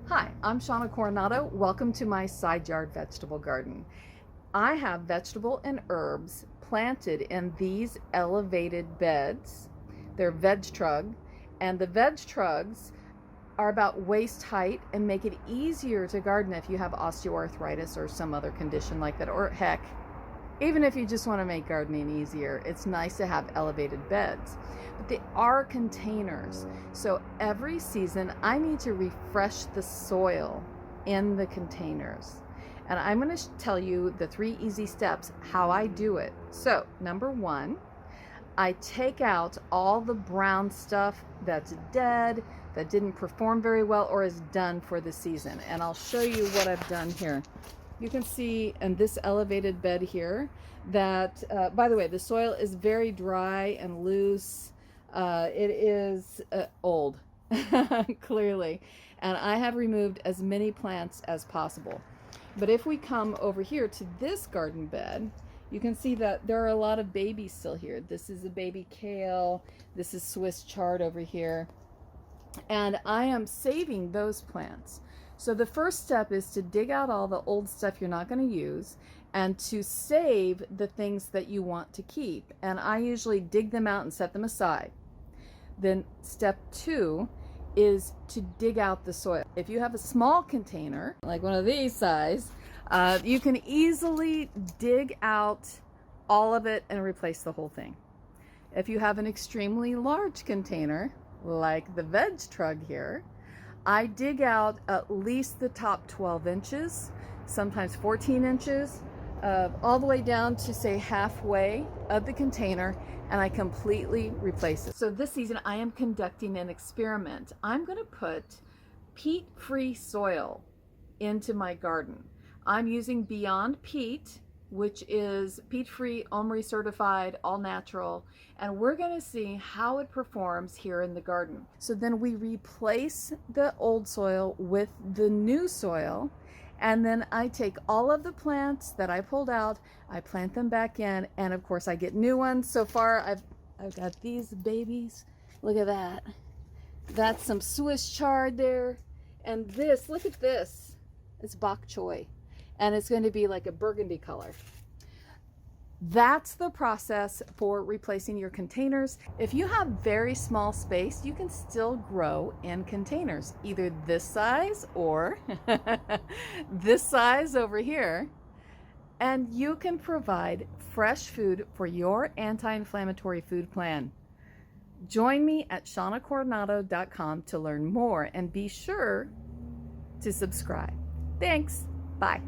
Hi, I'm Shauna Coronado. Welcome to my side yard vegetable garden. I have vegetable and herbs planted in these elevated beds. They're veg trug, and the veg trugs are about waist height and make it easier to garden if you have osteoarthritis or some other condition like that, or heck, even if you just want to make gardening easier, it's nice to have elevated beds. But they are containers. So every season I need to refresh the soil in the containers. And I'm going to tell you the 3 easy steps how I do it. So, number 1, I take out all the brown stuff that's dead, that didn't perform very well, or is done for the season. And I'll show you what I've done here. You can see in this elevated bed here that, by the way, the soil is very dry and loose. It is old, clearly. And I have removed as many plants as possible. But if we come over here to this garden bed, you can see that there are a lot of babies still here. This is a baby kale. This is Swiss chard over here. And I am saving those plants. So the first step is to dig out all the old stuff you're not going to use and to save the things that you want to keep. And I usually dig them out and set them aside. Then step 2 is to dig out the soil. If you have a small container, like one of these size, you can easily dig out all of it and replace the whole thing. If you have an extremely large container, like the veg trug here, I dig out at least the top 12 inches, sometimes 14 inches, all the way down to say halfway of the container, and I completely replace it. So this season I am conducting an experiment. I'm going to put peat-free soil into my garden. I'm using Beyond Peat, which is peat-free, OMRI certified, all natural, and we're going to see how it performs here in the garden. So then we replace the old soil with the new soil, and then I take all of the plants that I pulled out, I plant them back in, and of course I get new ones. So far I've got these babies. Look at that. That's some Swiss chard there, and this, look at this. It's bok choy. And it's going to be like a burgundy color. That's the process for replacing your containers. If you have very small space, you can still grow in containers, either this size or this size over here. And you can provide fresh food for your anti-inflammatory food plan. Join me at shaunacoronado.com to learn more, and be sure to subscribe. Thanks. Bye.